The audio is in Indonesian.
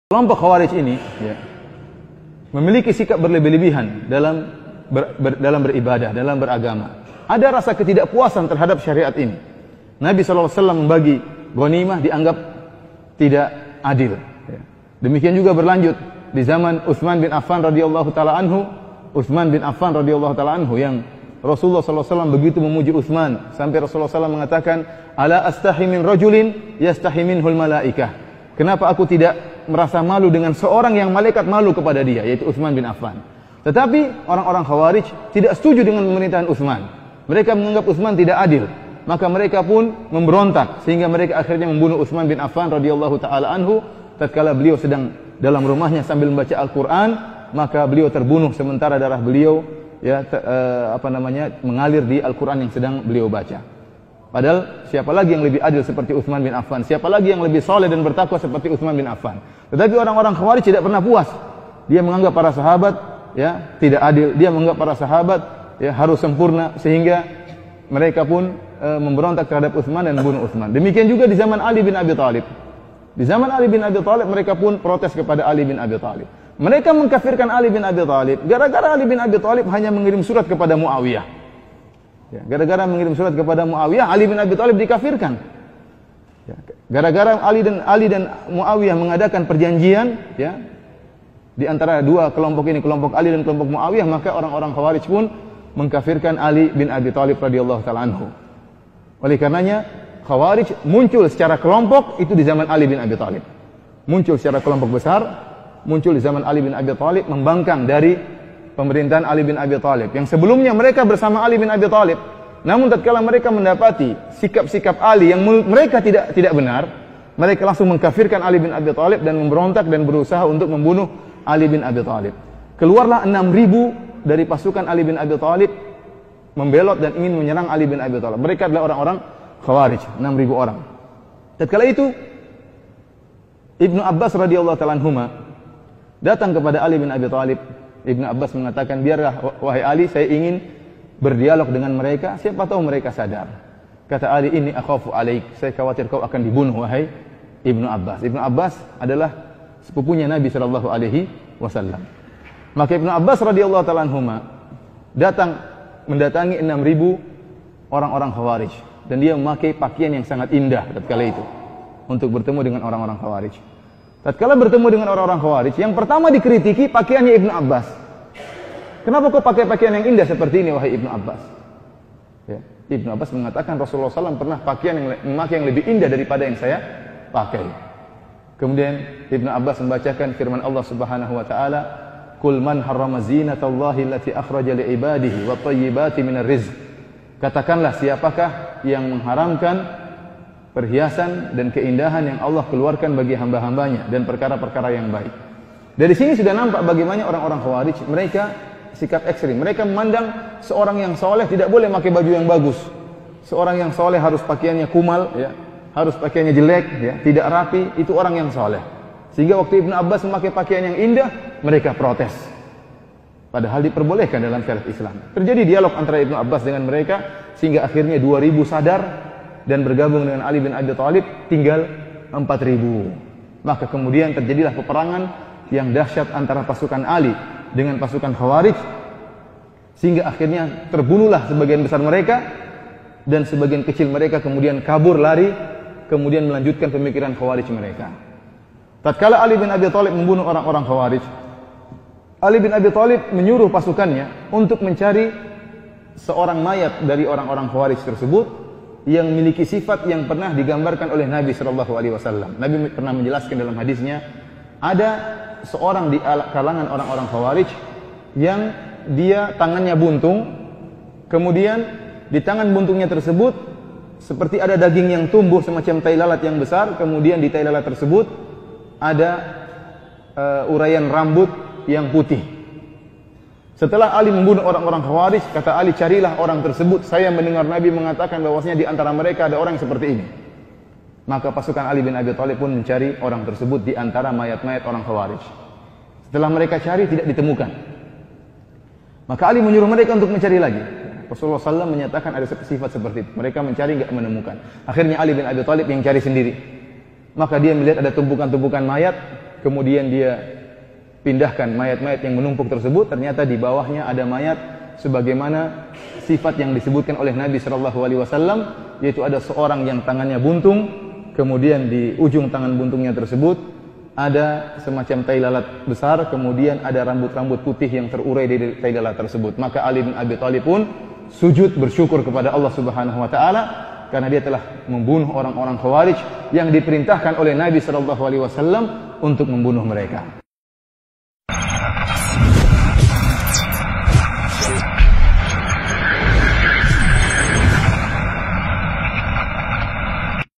Kelompok Khawarij ini memiliki sikap berlebih-lebihan dalam beribadah, dalam beragama. Ada rasa ketidakpuasan terhadap syariat ini. Nabi SAW membagi ghanimah dianggap tidak adil. Demikian juga berlanjut di zaman Utsman bin Affan radhiyallahu taala anhu. Utsman bin Affan radhiyallahu taala anhu yang Rasulullah SAW begitu memuji Utsman sampai Rasulullah SAW mengatakan, "Ala astahi min rajulin yastahi minhul malaikah." Kenapa aku tidak merasa malu dengan seorang yang malaikat malu kepada dia, yaitu Utsman bin Affan. Tetapi orang-orang Khawarij tidak setuju dengan pemerintahan Utsman. Mereka menganggap Utsman tidak adil. Maka mereka pun memberontak sehingga mereka akhirnya membunuh Utsman bin Affan radhiyallahu taala anhu tatkala beliau sedang dalam rumahnya sambil membaca Al-Qur'an, maka beliau terbunuh sementara darah beliau mengalir di Al-Qur'an yang sedang beliau baca. Padahal siapa lagi yang lebih adil seperti Utsman bin Affan? Siapa lagi yang lebih soleh dan bertakwa seperti Utsman bin Affan? Tetapi orang-orang Khawarij tidak pernah puas. Dia menganggap para sahabat tidak adil. Dia menganggap para sahabat harus sempurna sehingga mereka pun memberontak terhadap Utsman dan membunuh Utsman. Demikian juga di zaman Ali bin Abi Thalib. Di zaman Ali bin Abi Thalib mereka pun protes kepada Ali bin Abi Thalib. Mereka mengkafirkan Ali bin Abi Thalib gara-gara Ali bin Abi Thalib hanya mengirim surat kepada Muawiyah. Gara-gara mengirim surat kepada Muawiyah, Ali bin Abi Thalib dikafirkan. Gara-gara Ali dan Muawiyah mengadakan perjanjian, di antara dua kelompok ini, kelompok Ali dan kelompok Muawiyah, maka orang-orang Khawarij pun mengkafirkan Ali bin Abi Thalib radhiyallahu taala anhu. Oleh karenanya, Khawarij muncul secara kelompok itu di zaman Ali bin Abi Thalib. Muncul secara kelompok besar, muncul di zaman Ali bin Abi Thalib, membangkang dari pemerintahan Ali bin Abi Thalib. Yang sebelumnya mereka bersama Ali bin Abi Thalib. Namun tatkala mereka mendapati sikap-sikap Ali yang mereka tidak benar, mereka langsung mengkafirkan Ali bin Abi Thalib dan memberontak dan berusaha untuk membunuh Ali bin Abi Thalib. Keluarlah 6.000 dari pasukan Ali bin Abi Thalib membelot dan ingin menyerang Ali bin Abi Thalib. Mereka adalah orang-orang Khawarij, 6.000 orang. Tatkala itu Ibnu Abbas radhiyallahu taala anhuma datang kepada Ali bin Abi Thalib. Ibnu Abbas mengatakan, biarlah wahai Ali, saya ingin berdialog dengan mereka, siapa tahu mereka sadar. Kata Ali, ini akhafu alaik, saya khawatir kau akan dibunuh wahai Ibnu Abbas. Ibnu Abbas adalah sepupunya Nabi sallallahu alaihi wasallam. Maka Ibnu Abbas radhiyallahu taala anhuma mendatangi 6.000 orang-orang Khawarij dan dia memakai pakaian yang sangat indah tatkala itu untuk bertemu dengan orang-orang Khawarij. Tatkala bertemu dengan orang-orang Khawarij, yang pertama dikritiki pakaiannya Ibnu Abbas. Kenapa kau pakai pakaian yang indah seperti ini wahai Ibnu Abbas? Ibnu Abbas mengatakan Rasulullah SAW pernah memakai yang lebih indah daripada yang saya pakai. Kemudian Ibnu Abbas membacakan firman Allah Subhanahu wa taala, "Qul man harrama zinatallahi allati akhraja li ibadihi wat thayyibati minar rizq." Katakanlah, siapakah yang mengharamkan perhiasan dan keindahan yang Allah keluarkan bagi hamba-hambanya dan perkara-perkara yang baik. Dari sini sudah nampak bagaimana orang-orang Khawarij, mereka sikap ekstrim. Mereka memandang seorang yang soleh tidak boleh pakai baju yang bagus. Seorang yang soleh harus pakaiannya kumal, harus pakaiannya jelek, tidak rapi. Itu orang yang soleh. Sehingga waktu Ibnu Abbas memakai pakaian yang indah, mereka protes. Padahal diperbolehkan dalam syariat Islam. Terjadi dialog antara Ibnu Abbas dengan mereka sehingga akhirnya 2.000 sadar dan bergabung dengan Ali bin Abi Thalib, tinggal 4.000. Maka kemudian terjadilah peperangan yang dahsyat antara pasukan Ali dengan pasukan Khawarij, sehingga akhirnya terbunuhlah sebagian besar mereka dan sebagian kecil mereka kemudian kabur lari, kemudian melanjutkan pemikiran Khawarij mereka. Tatkala Ali bin Abi Thalib membunuh orang-orang Khawarij, Ali bin Abi Thalib menyuruh pasukannya untuk mencari seorang mayat dari orang-orang Khawarij tersebut yang memiliki sifat yang pernah digambarkan oleh Nabi sallallahu alaihi wasallam. Nabi pernah menjelaskan dalam hadisnya, ada seorang di kalangan orang-orang Khawarij yang dia tangannya buntung, kemudian di tangan buntungnya tersebut seperti ada daging yang tumbuh semacam tai lalat yang besar, kemudian di tai lalat tersebut ada uraian rambut yang putih. Setelah Ali membunuh orang-orang Khawarij, kata Ali, carilah orang tersebut. Saya mendengar Nabi mengatakan bahwasanya di antara mereka ada orang seperti ini. Maka pasukan Ali bin Abi Thalib pun mencari orang tersebut di antara mayat-mayat orang Khawarij. Setelah mereka cari, tidak ditemukan. Maka Ali menyuruh mereka untuk mencari lagi. Rasulullah SAW menyatakan ada sifat seperti itu. Mereka mencari, tidak menemukan. Akhirnya Ali bin Abi Thalib yang cari sendiri. Maka dia melihat ada tumpukan-tumpukan mayat, kemudian dia pindahkan mayat-mayat yang menumpuk tersebut, ternyata di bawahnya ada mayat sebagaimana sifat yang disebutkan oleh Nabi sallallahu alaihi wasallam, yaitu ada seorang yang tangannya buntung, kemudian di ujung tangan buntungnya tersebut ada semacam tai lalat besar, kemudian ada rambut-rambut putih yang terurai dari tai lalat tersebut. Maka Ali bin Abi Thalib pun sujud bersyukur kepada Allah Subhanahu wa taala karena dia telah membunuh orang-orang Khawarij yang diperintahkan oleh Nabi sallallahu alaihi wasallam untuk membunuh mereka.